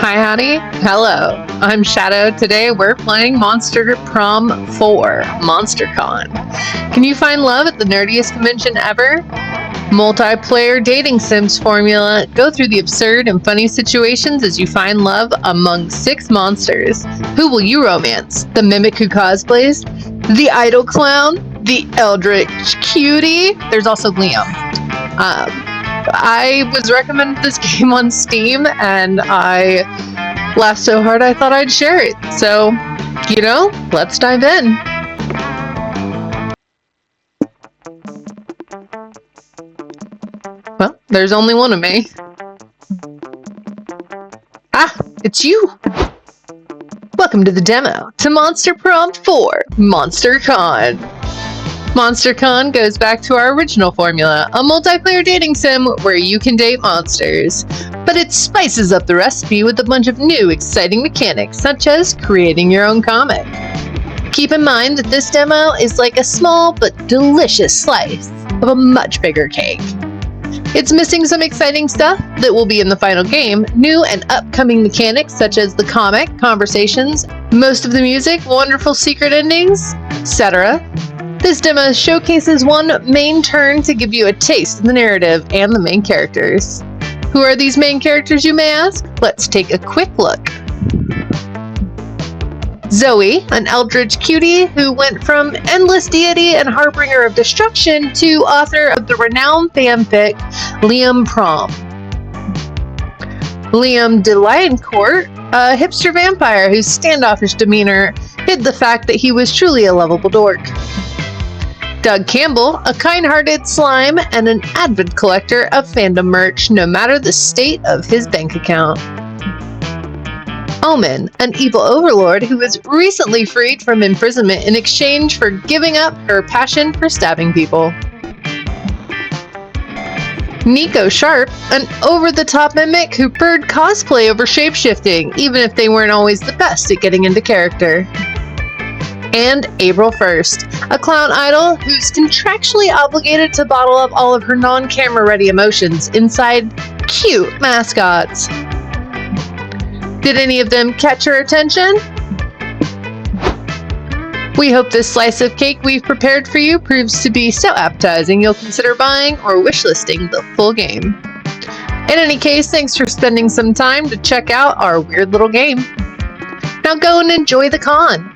Hi, howdy. Hello, I'm Shadow. Today we're playing Monster Prom 4, MonsterCon. Can you find love at the nerdiest convention ever? Multiplayer dating sims formula. Go through the absurd and funny situations as you find love among 6 monsters. Who will you romance? The mimic who cosplays? The idol clown? The eldritch cutie? There's also Liam. I was recommended this game on Steam, and I laughed so hard I thought I'd share it. So, let's dive in. Well, there's only one of me. Ah, it's you! Welcome to the demo to Monster Prom 4, MonsterCon. MonsterCon goes back to our original formula, a multiplayer dating sim where you can date monsters. But it spices up the recipe with a bunch of new exciting mechanics, such as creating your own comic. Keep in mind that this demo is like a small but delicious slice of a much bigger cake. It's missing some exciting stuff that will be in the final game, new and upcoming mechanics such as the comic, conversations, most of the music, wonderful secret endings, etc. This demo showcases one main turn to give you a taste of the narrative and the main characters. Who are these main characters, you may ask? Let's take a quick look. Zoe, an eldritch cutie who went from endless deity and harbinger of destruction to author of the renowned fanfic Liam Prom. Liam Deliancourt, a hipster vampire whose standoffish demeanor hid the fact that he was truly a lovable dork. Doug Campbell, a kind-hearted slime and an avid collector of fandom merch, no matter the state of his bank account. Omen, an evil overlord who was recently freed from imprisonment in exchange for giving up her passion for stabbing people. Nico Sharp, an over-the-top mimic who preferred cosplay over shapeshifting, even if they weren't always the best at getting into character. And April 1st, a clown idol who's contractually obligated to bottle up all of her non-camera ready emotions inside cute mascots. Did any of them catch your attention? We hope this slice of cake we've prepared for you proves to be so appetizing you'll consider buying or wishlisting the full game. In any case, thanks for spending some time to check out our weird little game. Now go and enjoy the con.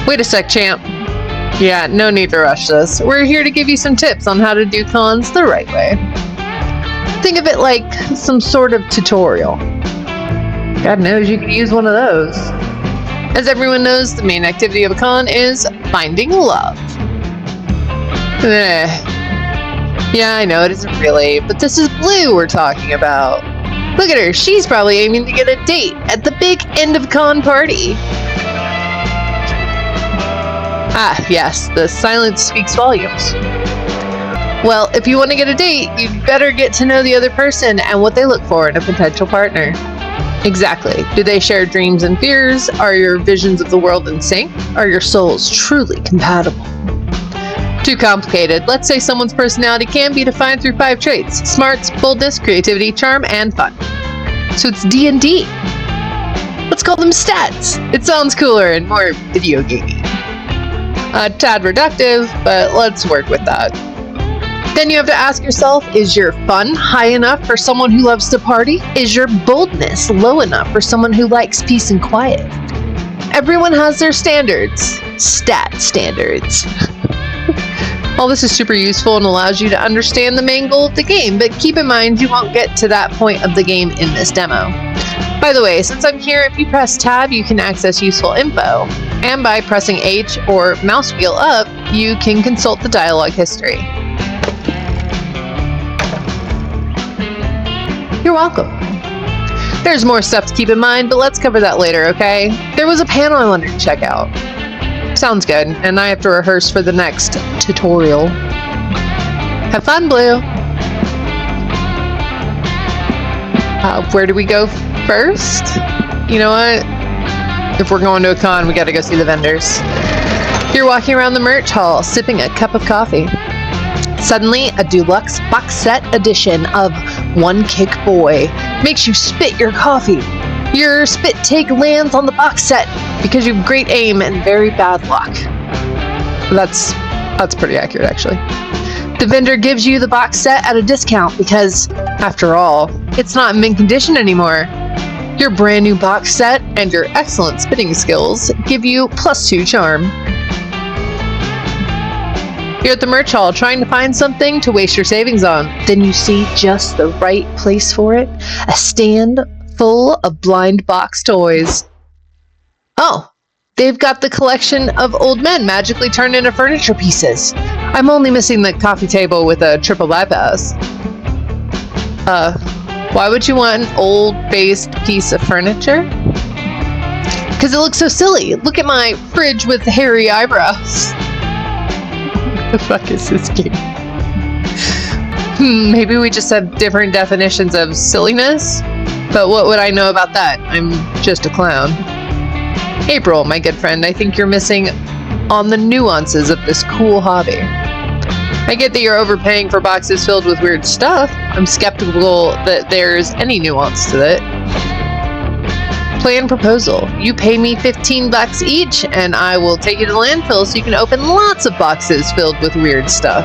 Wait a sec, champ. Yeah, no need to rush this. We're here to give you some tips on how to do cons the right way. Think of it like some sort of tutorial. God knows you could use one of those. As everyone knows, the main activity of a con is finding love. Yeah, I know it isn't really, but this is Blue we're talking about. Look at her, she's probably aiming to get a date at the big end of con party. Ah, yes, the silence speaks volumes. Well, if you want to get a date, you'd better get to know the other person and what they look for in a potential partner. Exactly. Do they share dreams and fears? Are your visions of the world in sync? Are your souls truly compatible? Too complicated. Let's say someone's personality can be defined through 5 traits: smarts, boldness, creativity, charm, and fun. So it's D&D. Let's call them stats. It sounds cooler and more video gamey. A tad reductive, but let's work with that. Then you have to ask yourself, is your fun high enough for someone who loves to party? Is your boldness low enough for someone who likes peace and quiet? Everyone has their standards. Stat standards. All this is super useful and allows you to understand the main goal of the game, but keep in mind you won't get to that point of the game in this demo. By the way, since I'm here, if you press tab, you can access useful info. And by pressing H or mouse wheel up, you can consult the dialogue history. You're welcome. There's more stuff to keep in mind, but let's cover that later, okay? There was a panel I wanted to check out. Sounds good, and I have to rehearse for the next tutorial. Have fun, Blue! Where do we go first? You know what? If we're going to a con, we gotta go see the vendors. You're walking around the merch hall, sipping a cup of coffee. Suddenly, a deluxe box set edition of One Kick Boy makes you spit your coffee. Your spit take lands on the box set because you have great aim and very bad luck. That's pretty accurate, actually. The vendor gives you the box set at a discount because, after all, it's not in mint condition anymore. Your brand new box set and your excellent spitting skills give you +2 charm. You're at the merch hall trying to find something to waste your savings on. Then you see just the right place for it. A stand full of blind box toys. Oh, they've got the collection of old men magically turned into furniture pieces. I'm only missing the coffee table with a triple bypass. Why would you want an old-based piece of furniture? Because it looks so silly. Look at my fridge with hairy eyebrows. What the fuck is this game? Maybe we just have different definitions of silliness? But what would I know about that? I'm just a clown. April, my good friend, I think you're missing on the nuances of this cool hobby. I get that you're overpaying for boxes filled with weird stuff. I'm skeptical that there's any nuance to it. Plan proposal. You pay me $15 each, and I will take you to the landfill so you can open lots of boxes filled with weird stuff.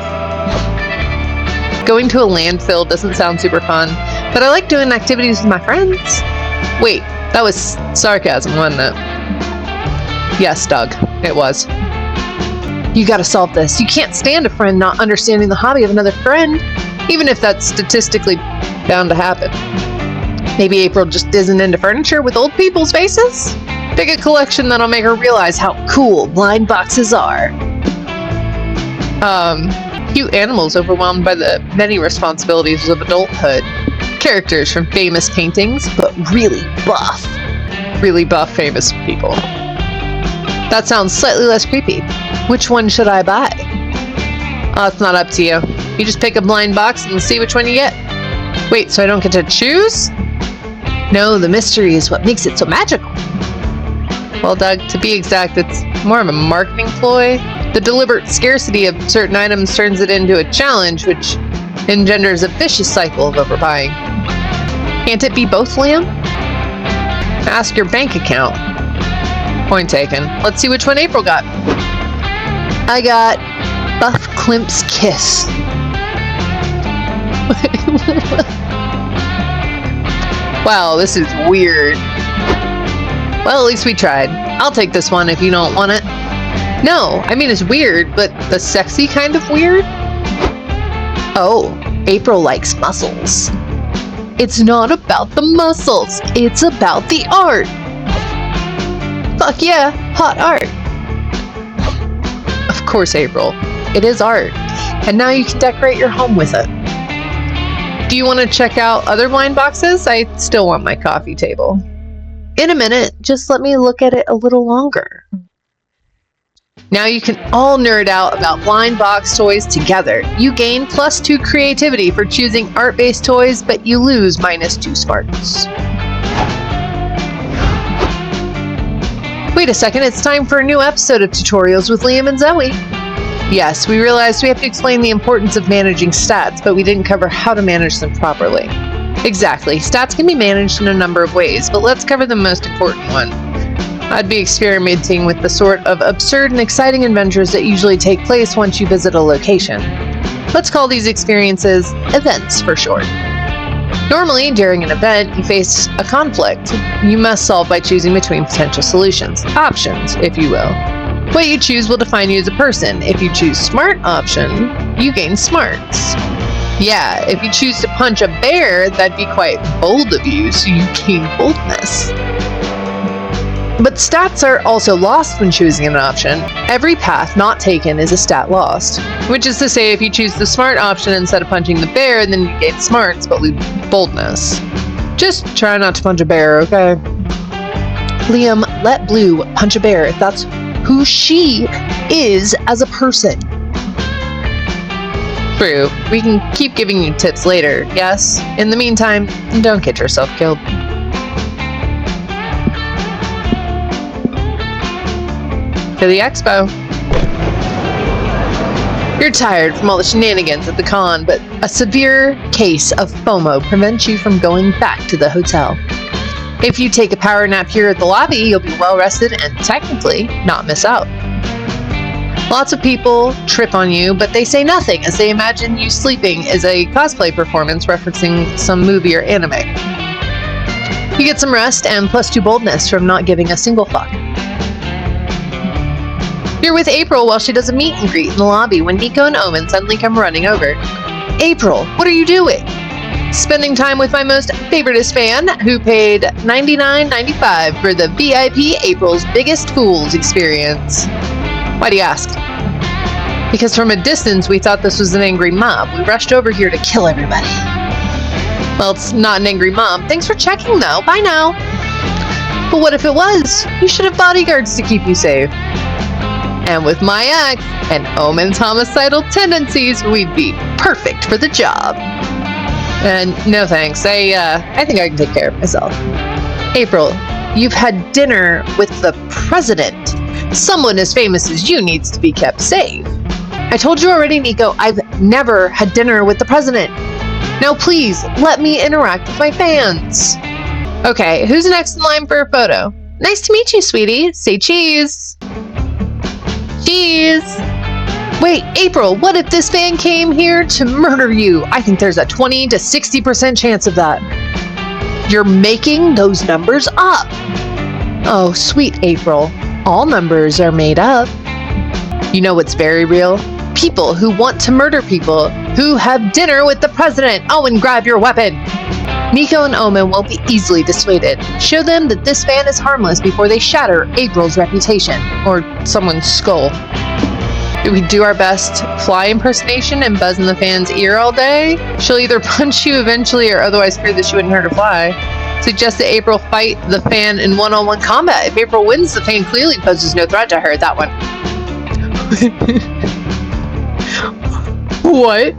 Going to a landfill doesn't sound super fun, but I like doing activities with my friends. Wait, that was sarcasm, wasn't it? Yes, Doug, it was. You gotta solve this. You can't stand a friend not understanding the hobby of another friend, even if that's statistically bound to happen. Maybe April just isn't into furniture with old people's faces? Pick a collection that'll make her realize how cool blind boxes are. Cute animals overwhelmed by the many responsibilities of adulthood. Characters from famous paintings, but really buff famous people. That sounds slightly less creepy. Which one should I buy? Oh, it's not up to you. You just pick a blind box and see which one you get. Wait, so I don't get to choose? No, the mystery is what makes it so magical. Well, Doug, to be exact, it's more of a marketing ploy. The deliberate scarcity of certain items turns it into a challenge, which engenders a vicious cycle of overbuying. Can't it be both, Liam? Ask your bank account. Point taken. Let's see which one April got. I got Buff Klimp's Kiss. Wow, this is weird. Well, at least we tried. I'll take this one if you don't want it. No, I mean it's weird, but the sexy kind of weird? Oh, April likes muscles. It's not about the muscles, it's about the art. Fuck yeah, hot art. Of course, April. It is art. And now you can decorate your home with it. Do you want to check out other blind boxes? I still want my coffee table. In a minute, just let me look at it a little longer. Now you can all nerd out about blind box toys together. You gain +2 creativity for choosing art-based toys, but you lose -2 smarts. Wait a second, it's time for a new episode of Tutorials with Liam and Zoe. Yes, we realized we have to explain the importance of managing stats, but we didn't cover how to manage them properly. Exactly, stats can be managed in a number of ways, but let's cover the most important one. I'd be experimenting with the sort of absurd and exciting adventures that usually take place once you visit a location. Let's call these experiences events for short. Normally, during an event, you face a conflict you must solve by choosing between potential solutions, options, if you will. What you choose will define you as a person. If you choose smart option, you gain smarts. Yeah, if you choose to punch a bear, that'd be quite bold of you, so you gain boldness. But stats are also lost when choosing an option. Every path not taken is a stat lost. Which is to say, if you choose the smart option instead of punching the bear, then you gain smarts but lose boldness. Just try not to punch a bear, okay? Liam, let Blue punch a bear if that's who she is as a person. True. We can keep giving you tips later, yes? In the meantime, don't get yourself killed. To the expo. You're tired from all the shenanigans at the con, but a severe case of FOMO prevents you from going back to the hotel. If you take a power nap here at the lobby, you'll be well rested and technically not miss out. Lots of people trip on you, but they say nothing as they imagine you sleeping is a cosplay performance referencing some movie or anime. You get some rest and +2 boldness from not giving a single fuck. You're with April while she does a meet and greet in the lobby when Nico and Omen suddenly come running over. April, what are you doing? Spending time with my most favoritist fan, who paid $99.95 for the VIP April's Biggest Fools experience. Why do you ask? Because from a distance, we thought this was an angry mob. We rushed over here to kill everybody. Well, it's not an angry mob. Thanks for checking, though. Bye now. But what if it was? You should have bodyguards to keep you safe. And with my ex and Omen's homicidal tendencies, we'd be perfect for the job. And no thanks. I think I can take care of myself. April, you've had dinner with the president. Someone as famous as you needs to be kept safe. I told you already, Nico, I've never had dinner with the president. Now please, let me interact with my fans. Okay, who's next in line for a photo? Nice to meet you, sweetie. Say cheese. Cheese. Wait, April, what if this fan came here to murder you? I think there's a 20 to 60% chance of that. You're making those numbers up. Oh, sweet April. All numbers are made up. You know what's very real? People who want to murder people who have dinner with the president. Oh, and grab your weapon. Nico and Omen won't be easily dissuaded. Show them that this fan is harmless before they shatter April's reputation, or someone's skull. Do we do our best fly impersonation and buzz in the fan's ear all day? She'll either punch you eventually or otherwise fear that she wouldn't hurt her fly. Suggest that April fight the fan in one-on-one combat. If April wins, the fan clearly poses no threat to her. That one. What?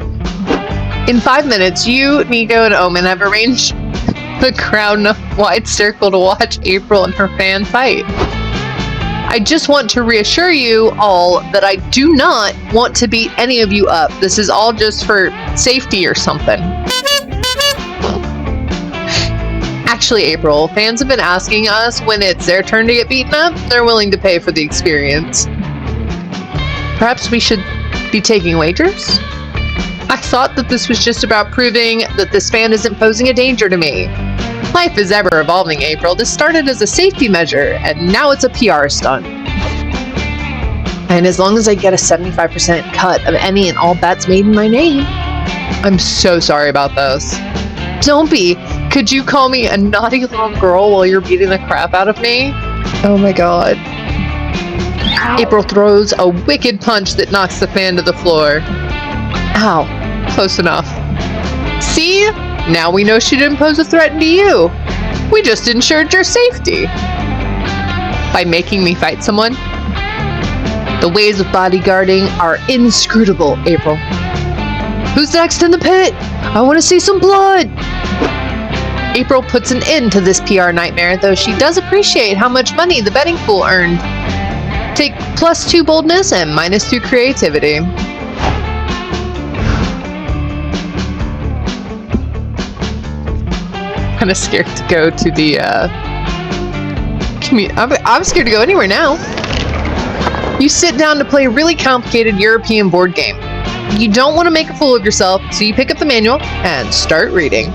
In 5 minutes, you, Nico, and Omen have arranged the crowd in a wide circle to watch April and her fan fight. I just want to reassure you all that I do not want to beat any of you up. This is all just for safety or something. Actually, April, fans have been asking us when it's their turn to get beaten up. They're willing to pay for the experience. Perhaps we should be taking wagers? I thought that this was just about proving that this fan isn't posing a danger to me. Life is ever evolving, April. This started as a safety measure, and now it's a PR stunt. And as long as I get a 75% cut of any and all bets made in my name. I'm so sorry about this. Don't be. Could you call me a naughty little girl while you're beating the crap out of me? Oh my god. Ow. April throws a wicked punch that knocks the fan to the floor. Ow. Close enough. See? Now we know she didn't pose a threat to you. We just ensured your safety. By making me fight someone. The ways of bodyguarding are inscrutable, April. Who's next in the pit? I want to see some blood. April puts an end to this PR nightmare, though she does appreciate how much money the betting pool earned. Take +2 boldness and -2 creativity. Kind of scared to go to the I'm scared to go anywhere now. You sit down to play a really complicated European board game. You don't want to make a fool of yourself, so you pick up the manual and start reading.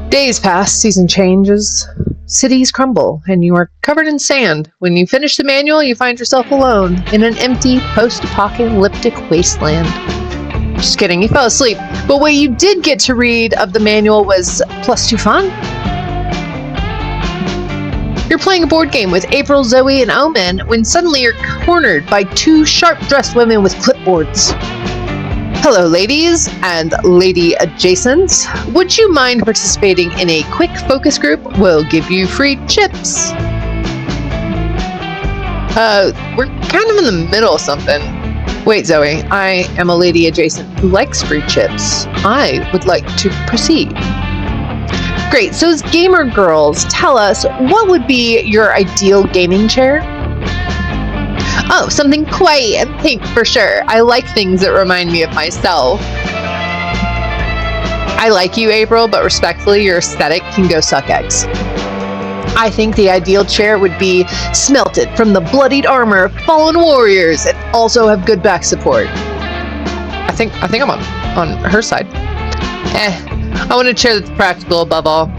Days pass, season changes, cities crumble, and you are covered in sand. When you finish the manual, you find yourself alone in an empty, post-apocalyptic wasteland. Just kidding, you fell asleep. But what you did get to read of the manual was +2 fun. You're playing a board game with April, Zoe, and Omen when suddenly you're cornered by 2 sharp-dressed women with clipboards. Hello, ladies and lady adjacents. Would you mind participating in a quick focus group? We'll give you free chips. We're kind of in the middle of something. Wait, Zoe, I am a lady adjacent who likes free chips. I would like to proceed. Great, so as gamer girls, tell us, what would be your ideal gaming chair? Oh, something quiet and pink for sure. I like things that remind me of myself. I like you, April, but respectfully, your aesthetic can go suck eggs. I think the ideal chair would be smelted from the bloodied armor of fallen warriors and also have good back support. I think I'm on her side. I want a chair that's practical above all.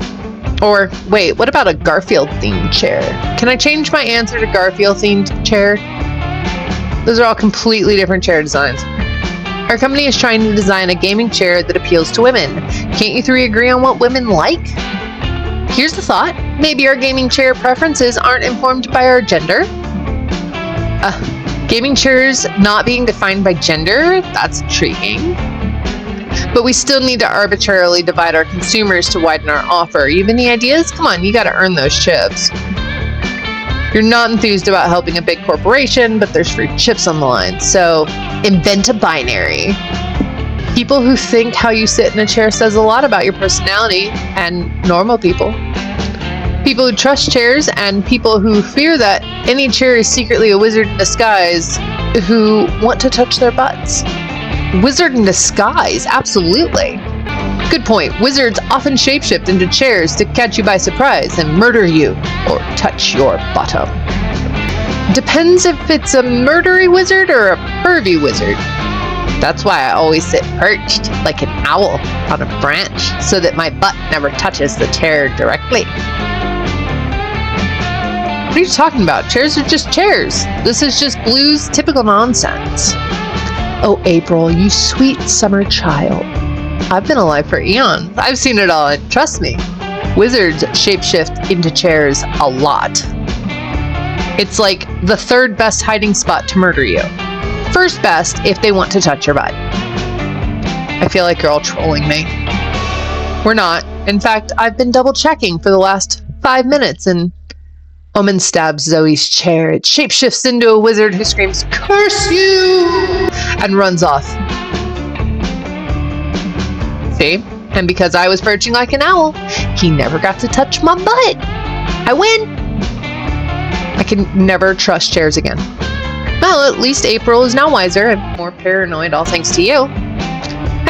Or, wait, what about a Garfield-themed chair? Can I change my answer to Garfield-themed chair? Those are all completely different chair designs. Our company is trying to design a gaming chair that appeals to women. Can't you three agree on what women like? Here's the thought. Maybe our gaming chair preferences aren't informed by our gender? Gaming chairs not being defined by gender? That's intriguing. But we still need to arbitrarily divide our consumers to widen our offer. You have any ideas? Come on, you gotta earn those chips. You're not enthused about helping a big corporation, but there's free chips on the line. So invent a binary. People who think how you sit in a chair says a lot about your personality, and normal people. People who trust chairs and people who fear that any chair is secretly a wizard in disguise who want to touch their butts. Wizard in disguise, absolutely. Good point. Wizards often shapeshift into chairs to catch you by surprise and murder you or touch your bottom. Depends if it's a murdery wizard or a pervy wizard. That's why I always sit perched like an owl on a branch so that my butt never touches the chair directly. What are you talking about? Chairs are just chairs. This is just Blue's typical nonsense. Oh, April, you sweet summer child. I've been alive for eons. I've seen it all, and trust me, wizards shapeshift into chairs a lot. It's like the third best hiding spot to murder you. First best if they want to touch your butt. I feel like you're all trolling me. We're not. In fact, I've been double checking for the last 5 minutes, and Omen stabs Zoe's chair. It shapeshifts into a wizard who screams, "Curse you!" and runs off. See? And because I was perching like an owl, he never got to touch my butt. I win! I can never trust chairs again. Well, at least April is now wiser and more paranoid, all thanks to you.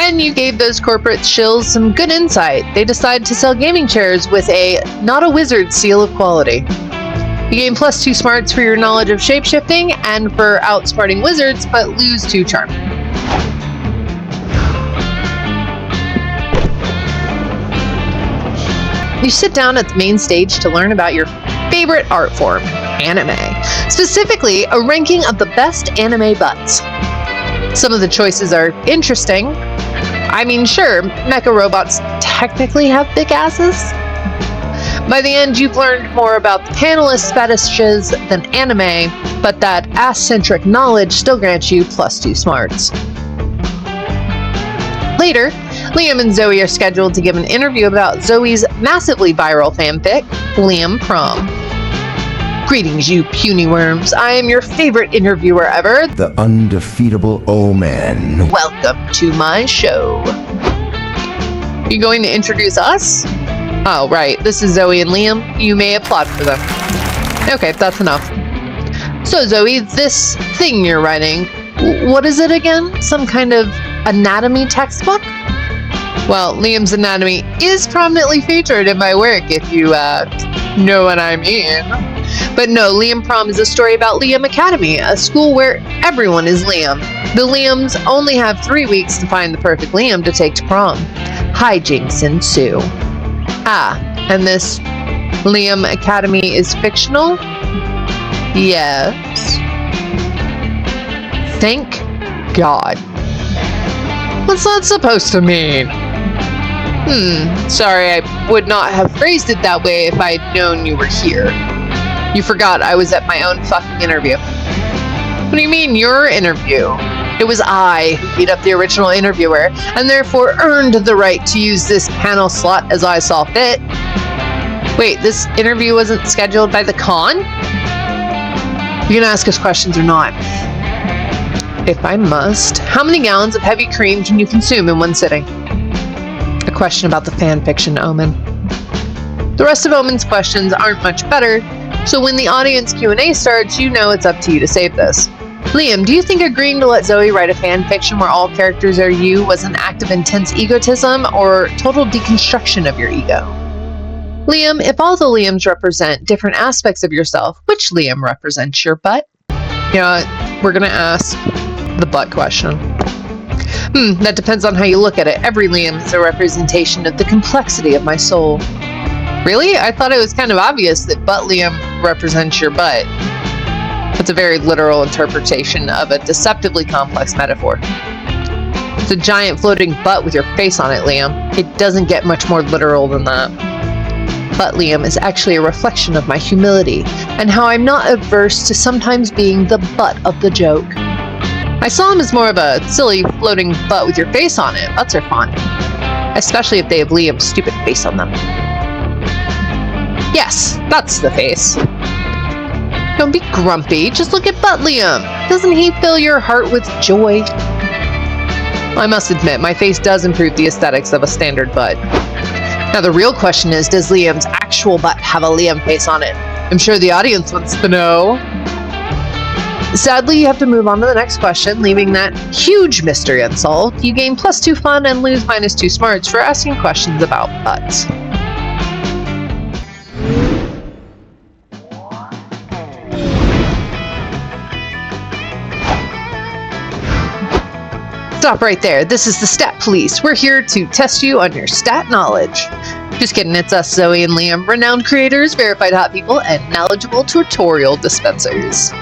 And you gave those corporate shills some good insight. They decided to sell gaming chairs with a not a wizard seal of quality. You gain +2 smarts for your knowledge of shapeshifting and for outsmarting wizards, but lose 2 charm. You sit down at the main stage to learn about your favorite art form, anime. Specifically, a ranking of the best anime butts. Some of the choices are interesting. I mean, sure, mecha robots technically have big asses. By the end, you've learned more about the panelists' fetishes than anime, but that ass-centric knowledge still grants you +2 smarts. Later, Liam and Zoe are scheduled to give an interview about Zoe's massively viral fanfic, Liam Prom. Greetings, you puny worms. I am your favorite interviewer ever, the undefeatable Omen. Welcome to my show. You going to introduce us? Oh, right. This is Zoe and Liam. You may applaud for them. Okay, that's enough. So, Zoe, this thing you're writing, what is it again? Some kind of anatomy textbook? Well, Liam's anatomy is prominently featured in my work, if you, know what I mean. But no, Liam Prom is a story about Liam Academy, a school where everyone is Liam. The Liams only have 3 weeks to find the perfect Liam to take to prom. Hijinks ensue. Ah, and this Liam Academy is fictional? Yes. Thank God. What's that supposed to mean? Sorry, I would not have phrased it that way if I'd known you were here. You forgot I was at my own fucking interview. What do you mean, your interview? It was I who beat up the original interviewer, and therefore earned the right to use this panel slot as I saw fit. Wait, this interview wasn't scheduled by the con? You can ask us questions or not. If I must, how many gallons of heavy cream can you consume in one sitting? A question about the fan fiction Omen. The rest of Omen's questions aren't much better, So when the audience Q&A starts, you know it's up to you to save this. Liam, do you think agreeing to let Zoe write a fan fiction where all characters are you was an act of intense egotism or total deconstruction of your ego? Liam, if all the Liams represent different aspects of yourself, which Liam represents your butt? Yeah, we're gonna ask the butt question. That depends on how you look at it. Every Liam is a representation of the complexity of my soul. Really? I thought it was kind of obvious that butt Liam represents your butt. It's a very literal interpretation of a deceptively complex metaphor. It's a giant floating butt with your face on it, Liam. It doesn't get much more literal than that. Butt Liam is actually a reflection of my humility and how I'm not averse to sometimes being the butt of the joke. I saw him as more of a silly floating butt with your face on it. Butts are fun, especially if they have Liam's stupid face on them. Yes, that's the face. Don't be grumpy, just look at Butt Liam. Doesn't he fill your heart with joy? I must admit, my face does improve the aesthetics of a standard butt. Now the real question is, does Liam's actual butt have a Liam face on it? I'm sure the audience wants to know. Sadly, you have to move on to the next question, leaving that huge mystery unsolved. You gain +2 fun and lose -2 smarts for asking questions about butts. Stop right there. This is the Stat Police. We're here to test you on your stat knowledge. Just kidding, it's us, Zoe and Liam, renowned creators, verified hot people, and knowledgeable tutorial dispensers.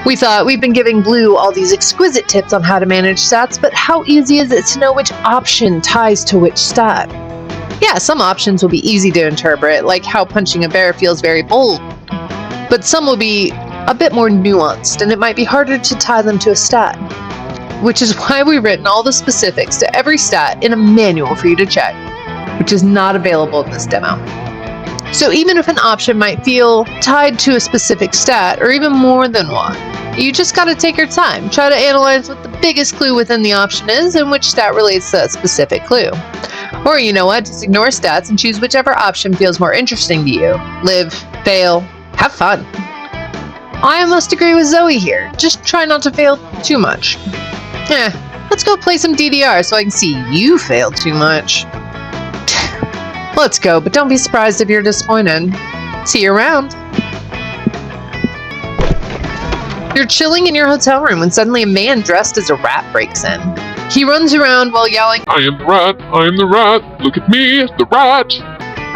We thought we've been giving Blue all these exquisite tips on how to manage stats, but how easy is it to know which option ties to which stat? Yeah, some options will be easy to interpret, like how punching a bear feels very bold. But some will be a bit more nuanced, and it might be harder to tie them to a stat. Which is why we've written all the specifics to every stat in a manual for you to check, which is not available in this demo. So even if an option might feel tied to a specific stat, or even more than one, you just gotta take your time. Try to analyze what the biggest clue within the option is and which stat relates to that specific clue. Or you know what, just ignore stats and choose whichever option feels more interesting to you. Live, fail, have fun. I must agree with Zoe here. Just try not to fail too much. Let's go play some DDR so I can see you fail too much. Let's go, but don't be surprised if you're disappointed. See you around. You're chilling in your hotel room when suddenly a man dressed as a rat breaks in. He runs around while yelling, I am the rat, I am the rat, look at me, the rat.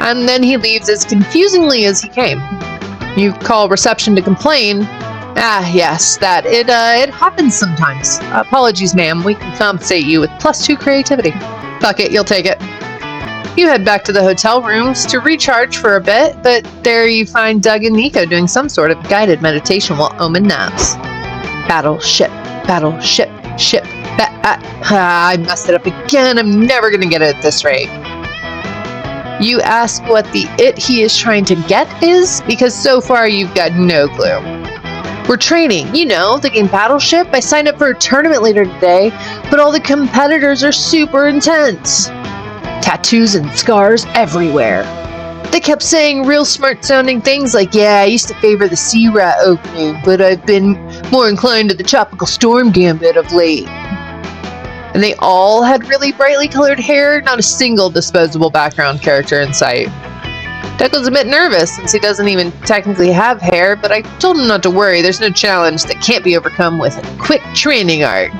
And then he leaves as confusingly as he came. You call reception to complain. Yes, that. It happens sometimes. Apologies, ma'am. We can compensate you with +2 creativity. Fuck it, you'll take it. You head back to the hotel rooms to recharge for a bit, but there you find Doug and Nico doing some sort of guided meditation while Omen naps. Battleship, battleship, ship. I messed it up again. I'm never gonna get it at this rate. You ask what the it he is trying to get is, because so far you've got no clue. We're training, you know, the game Battleship. I signed up for a tournament later today, but all the competitors are super intense. Tattoos and scars everywhere. They kept saying real smart sounding things like, yeah, I used to favor the Sea Rat opening, but I've been more inclined to the Tropical Storm Gambit of late. And they all had really brightly colored hair, not a single disposable background character in sight. Doug was a bit nervous since he doesn't even technically have hair, but I told him not to worry, there's no challenge that can't be overcome with a quick training arc.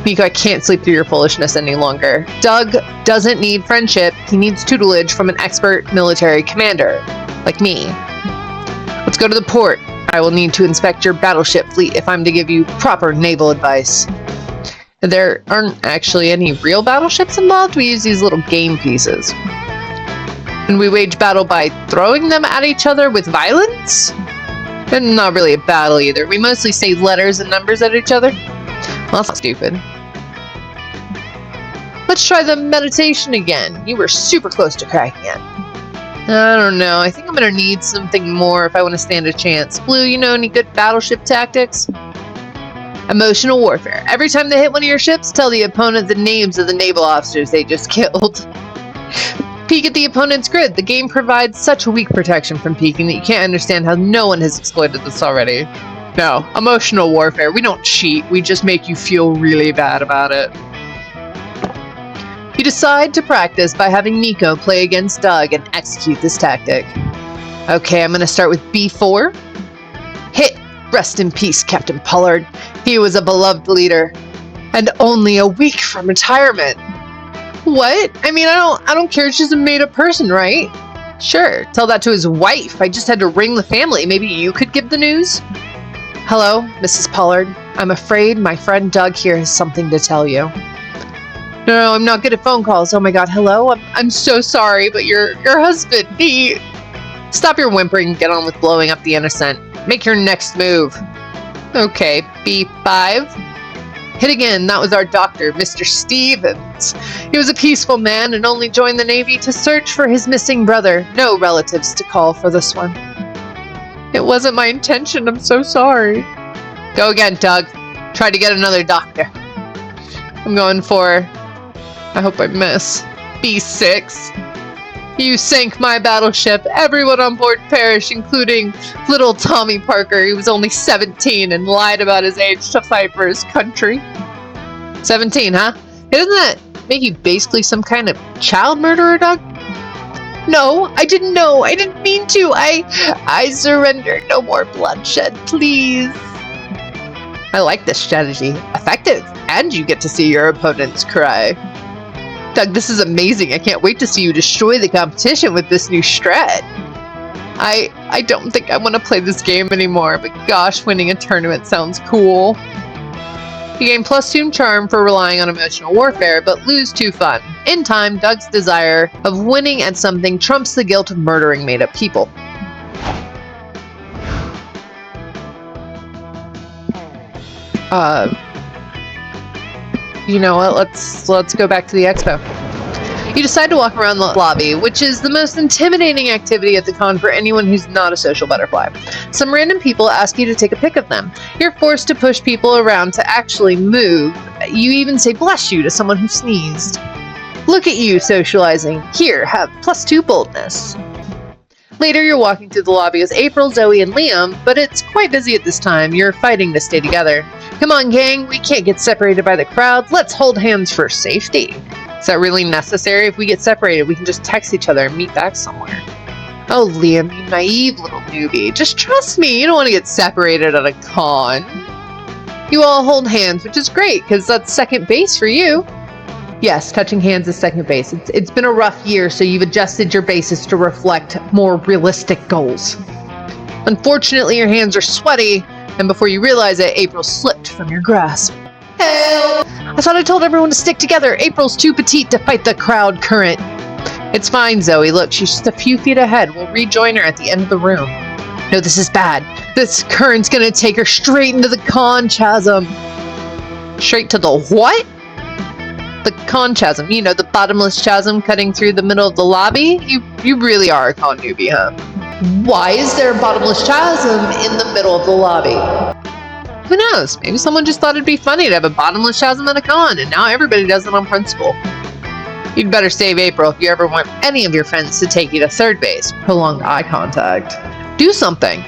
Nico, I can't sleep through your foolishness any longer. Doug doesn't need friendship, he needs tutelage from an expert military commander, like me. Let's go to the port. I will need to inspect your battleship fleet if I'm to give you proper naval advice. There aren't actually any real battleships involved, we use these little game pieces. And we wage battle by throwing them at each other with violence? And not really a battle either. We mostly say letters and numbers at each other. Well, that's stupid. Let's try the meditation again. You were super close to cracking it. I don't know. I think I'm gonna need something more if I want to stand a chance. Blue, you know any good battleship tactics? Emotional warfare. Every time they hit one of your ships, tell the opponent the names of the naval officers they just killed. Peek at the opponent's grid. The game provides such weak protection from peeking that you can't understand how no one has exploited this already. No, emotional warfare. We don't cheat, we just make you feel really bad about it. You decide to practice by having Nico play against Doug and execute this tactic. Okay, I'm gonna start with B4. Hit! Rest in peace, Captain Pollard. He was a beloved leader. And only a week from retirement. What? I mean, I don't care. She's a made-up person, right? Sure, tell that to his wife. I just had to ring the family. Maybe you could give the news? Hello, Mrs. Pollard. I'm afraid my friend Doug here has something to tell you. No, I'm not good at phone calls. Oh my god, hello? I'm so sorry, but your husband, he... Stop your whimpering and get on with blowing up the innocent. Make your next move. Okay, B5. Hit again. That was our doctor, Mr. Stevens. He was a peaceful man and only joined the Navy to search for his missing brother. No relatives to call for this one. It wasn't my intention. I'm so sorry. Go again, Doug. Try to get another doctor. I'm going for... I hope I miss. B6. You sank my battleship. Everyone on board perished, including little Tommy Parker. He was only 17 and lied about his age to fight for his country. 17, huh? Doesn't that make you basically some kind of child murderer, Doug? No, I didn't know. I didn't mean to. I surrender. No more bloodshed, please. I like this strategy. Effective. And you get to see your opponents cry. Doug, this is amazing. I can't wait to see you destroy the competition with this new strat. I don't think I want to play this game anymore, but gosh, winning a tournament sounds cool. You gain +2 charm for relying on emotional warfare, but lose 2 fun. In time, Doug's desire of winning at something trumps the guilt of murdering made-up people. You know what, let's go back to the expo. You decide to walk around the lobby, which is the most intimidating activity at the con for anyone who's not a social butterfly. Some random people ask you to take a pic of them. You're forced to push people around to actually move. You even say bless you to someone who sneezed. Look at you socializing. Here, have +2 boldness. Later, you're walking through the lobby with April, Zoe, and Liam, but it's quite busy at this time. You're fighting to stay together. Come on, gang, we can't get separated by the crowd. Let's hold hands for safety. Is that really necessary? If we get separated, we can just text each other and meet back somewhere. Oh, Liam, you naive little newbie. Just trust me, you don't want to get separated at a con. You all hold hands, which is great, because that's second base for you. Yes, touching hands is second base. It's been a rough year, so you've adjusted your bases to reflect more realistic goals. Unfortunately, your hands are sweaty, and before you realize it, April slipped from your grasp. Help! I thought I told everyone to stick together. April's too petite to fight the crowd current. It's fine, Zoe. Look, she's just a few feet ahead. We'll rejoin her at the end of the room. No, this is bad. This current's gonna take her straight into the con chasm. Straight to the what? The con chasm. You know, the bottomless chasm cutting through the middle of the lobby? You really are a con newbie, huh? Why is there a bottomless chasm in the middle of the lobby? Who knows? Maybe someone just thought it'd be funny to have a bottomless chasm at a con, and now everybody does it on principle. You'd better save April if you ever want any of your friends to take you to third base. Prolonged eye contact. Do something.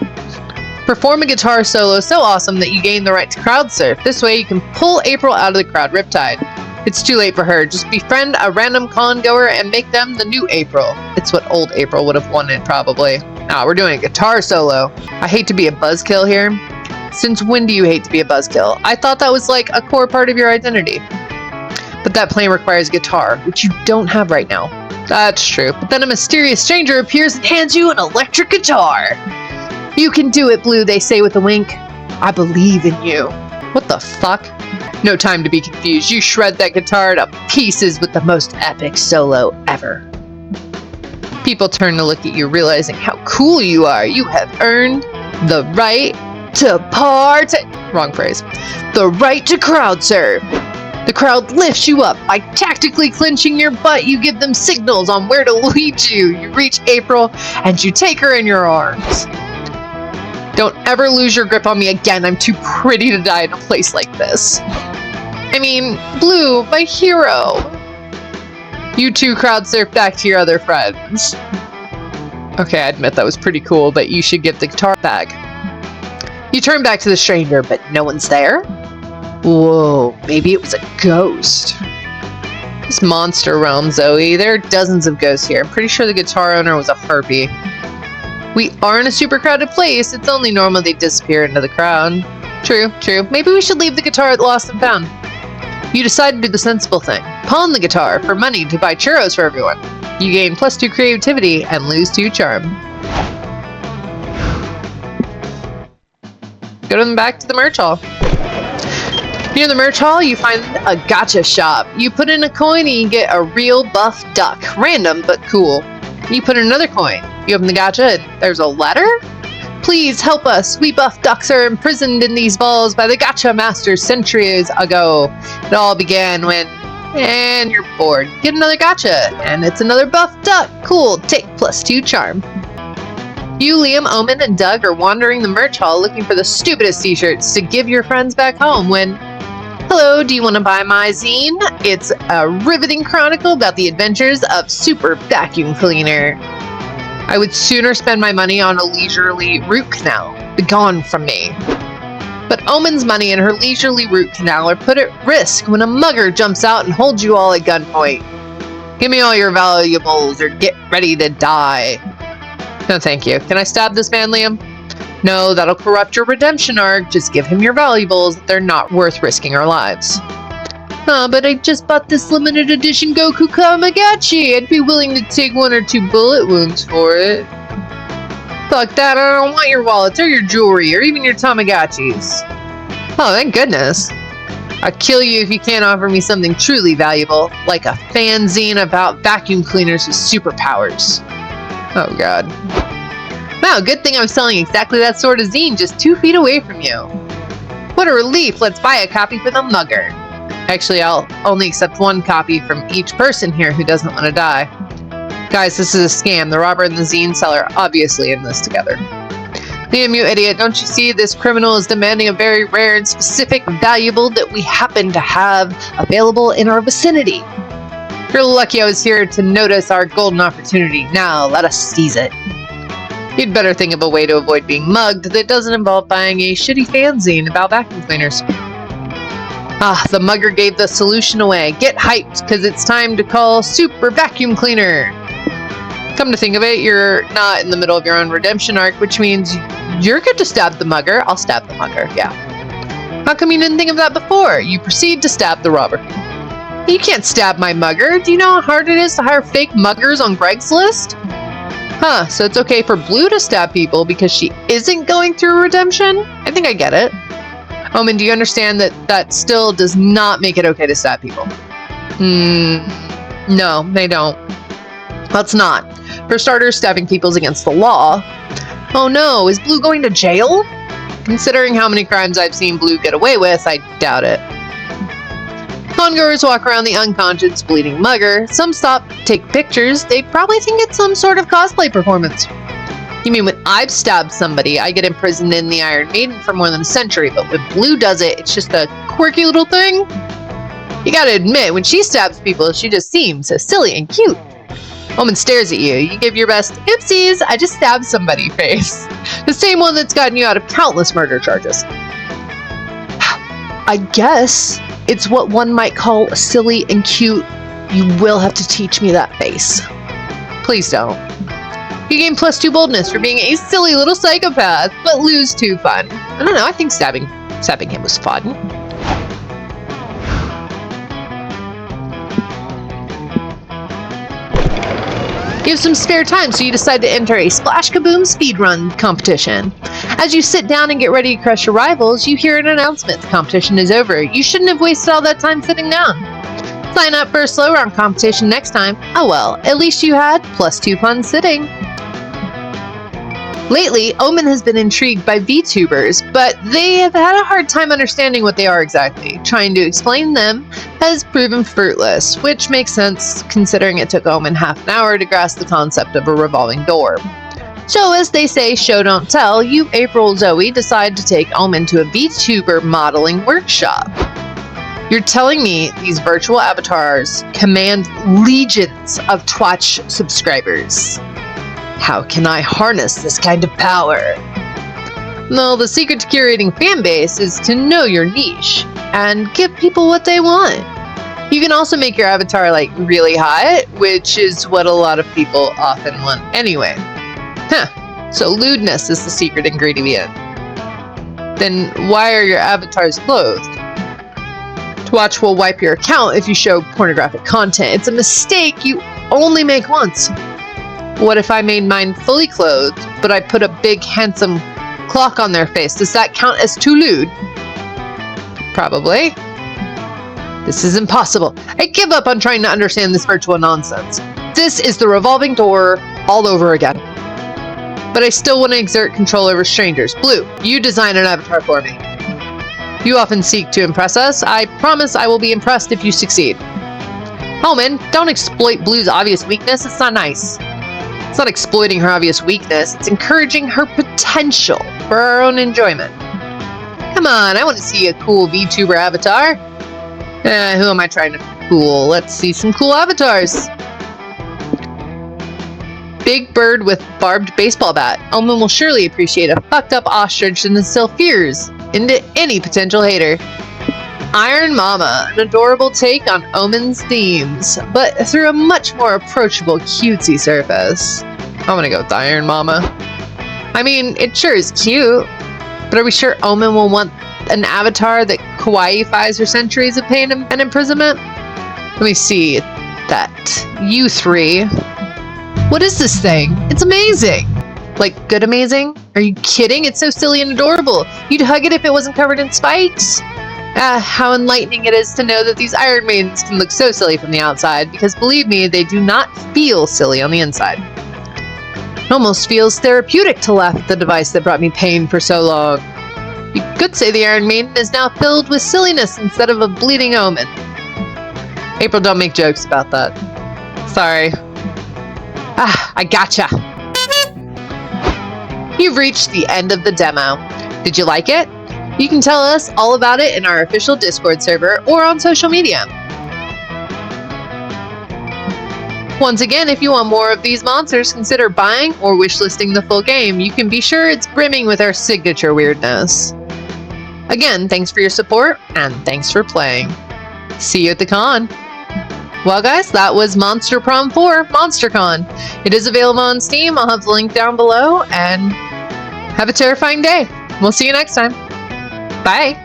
Perform a guitar solo so awesome that you gain the right to crowd surf. This way you can pull April out of the crowd riptide. It's too late for her. Just befriend a random con goer and make them the new April. It's what old April would have wanted, probably. Nah, we're doing a guitar solo. I hate to be a buzzkill here. Since when do you hate to be a buzzkill? I thought that was like a core part of your identity. But that playing requires guitar, which you don't have right now. That's true. But then a mysterious stranger appears and hands you an electric guitar. You can do it, Blue, they say with a wink. I believe in you. What the fuck? No time to be confused. You shred that guitar to pieces with the most epic solo ever. People turn to look at you, realizing how cool you are. You have earned the right to wrong phrase. The right to crowd surf. The crowd lifts you up by tactically clinching your butt. You give them signals on where to lead you. You reach April and you take her in your arms. Don't ever lose your grip on me again. I'm too pretty to die in a place like this. I mean, Blue, my hero. You two crowd surf back to your other friends. Okay, I admit that was pretty cool, but you should get the guitar back. You turn back to the stranger, but no one's there? Whoa, maybe it was a ghost. This monster realm, Zoe. There are dozens of ghosts here. I'm pretty sure the guitar owner was a harpy. We are in a super crowded place. It's only normal they disappear into the crowd. True, true. Maybe we should leave the guitar at Lost and Found. You decide to do the sensible thing. Pawn the guitar for money to buy churros for everyone. You gain +2 creativity and lose 2 charm. Go back to the merch hall. Near the merch hall, you find a gacha shop. You put in a coin and you get a real buff duck. Random, but cool. You put in another coin. You open the gacha and there's a letter? Please help us. We buff ducks are imprisoned in these balls by the gacha masters centuries ago. It all began when... And you're bored. Get another gacha. And it's another buff duck. Cool. Take +2 charm. You, Liam, Omen, and Doug are wandering the merch hall looking for the stupidest t-shirts to give your friends back home when... Hello, do you want to buy my zine? It's a riveting chronicle about the adventures of Super Vacuum Cleaner. I would sooner spend my money on a leisurely root canal. Begone from me. But Omen's money and her leisurely root canal are put at risk when a mugger jumps out and holds you all at gunpoint. Give me all your valuables or get ready to die. No, thank you. Can I stab this man, Liam? No, that'll corrupt your redemption arc. Just give him your valuables. They're not worth risking our lives. But I just bought this limited edition Goku Kamagachi. I'd be willing to take 1 or 2 bullet wounds for it. Fuck that, I don't want your wallets or your jewelry or even your Tamagotchis. Oh, thank goodness. I'll kill you if you can't offer me something truly valuable, like a fanzine about vacuum cleaners with superpowers. Oh god. Wow, good thing I'm selling exactly that sort of zine just 2 feet away from you. What a relief, let's buy a copy for the mugger. Actually, I'll only accept 1 copy from each person here who doesn't want to die. Guys, this is a scam. The robber and the zine seller are obviously in this together. Liam, you idiot, don't you see this criminal is demanding a very rare and specific valuable that we happen to have available in our vicinity? You're lucky I was here to notice our golden opportunity. Now, let us seize it. You'd better think of a way to avoid being mugged that doesn't involve buying a shitty fanzine about vacuum cleaners. Ah, the mugger gave the solution away. Get hyped, because it's time to call Super Vacuum Cleaner. Come to think of it, you're not in the middle of your own redemption arc, which means you're good to stab the mugger. I'll stab the mugger, yeah. How come you didn't think of that before? You proceed to stab the robber. You can't stab my mugger. Do you know how hard it is to hire fake muggers on Craigslist? Huh, so it's okay for Blue to stab people because she isn't going through redemption? I think I get it. Omen, do you understand that that still does not make it okay to stab people? No, they don't. Let's not. For starters, stabbing people is against the law. Oh no, is Blue going to jail? Considering how many crimes I've seen Blue get away with, I doubt it. Congoers walk around the unconscious, bleeding mugger. Some stop, take pictures. They probably think it's some sort of cosplay performance. You mean when I've stabbed somebody, I get imprisoned in the Iron Maiden for more than a century, but when Blue does it, it's just a quirky little thing? You gotta admit, when she stabs people, she just seems so silly and cute. Omen stares at you. You give your best, oopsies, I just stabbed somebody face. The same one that's gotten you out of countless murder charges. I guess it's what one might call silly and cute. You will have to teach me that face. Please don't. You gain +2 boldness for being a silly little psychopath, but lose 2 fun. I don't know, I think stabbing him was fun. You have some spare time, so you decide to enter a Splash Kaboom speedrun competition. As you sit down and get ready to crush your rivals, you hear an announcement. The competition is over. You shouldn't have wasted all that time sitting down. Sign up for a slow round competition next time. Oh well, at least you had +2 fun sitting. Lately, Omen has been intrigued by VTubers, but they have had a hard time understanding what they are exactly. Trying to explain them has proven fruitless, which makes sense considering it took Omen half an hour to grasp the concept of a revolving door. So as they say, show don't tell, you, April, Zoe, decide to take Omen to a VTuber modeling workshop. You're telling me these virtual avatars command legions of Twitch subscribers. How can I harness this kind of power? No, the secret to curating fan base is to know your niche and give people what they want. You can also make your avatar like really hot, which is what a lot of people often want anyway. So lewdness is the secret ingredient. Then why are your avatars clothed? Twitch will wipe your account if you show pornographic content. It's a mistake you only make once. What if I made mine fully clothed, but I put a big handsome clock on their face? Does that count as too lewd? Probably. This is impossible. I give up on trying to understand this virtual nonsense. This is the revolving door all over again. But I still want to exert control over strangers. Blue, you design an avatar for me. You often seek to impress us. I promise I will be impressed if you succeed. Omen, don't exploit Blue's obvious weakness. It's not nice. It's not exploiting her obvious weakness. It's encouraging her potential for our own enjoyment. Come on, I want to see a cool VTuber avatar. Who am I trying to fool? Let's see some cool avatars. Big bird with barbed baseball bat. Omen will surely appreciate a fucked up ostrich and instill fears into any potential hater. Iron Mama, an adorable take on Omen's themes, but through a much more approachable cutesy surface. I'm gonna go with Iron Mama. I mean, it sure is cute, but are we sure Omen will want an avatar that kawaii-fies her centuries of pain and imprisonment? Let me see that. You three. What is this thing? It's amazing! Like, good amazing? Are you kidding? It's so silly and adorable. You'd hug it if it wasn't covered in spikes. How enlightening it is to know that these Iron Maidens can look so silly from the outside, because believe me, they do not feel silly on the inside. It almost feels therapeutic to laugh at the device that brought me pain for so long. You could say the Iron Maiden is now filled with silliness instead of a bleeding omen. April, don't make jokes about that. Sorry. I gotcha. You've reached the end of the demo. Did you like it? You can tell us all about it in our official Discord server or on social media. Once again, if you want more of these monsters, consider buying or wishlisting the full game. You can be sure it's brimming with our signature weirdness. Again, thanks for your support, and thanks for playing. See you at the con. Well guys, that was Monster Prom 4, MonsterCon. It is available on Steam. I'll have the link down below, and have a terrifying day. We'll see you next time. Bye.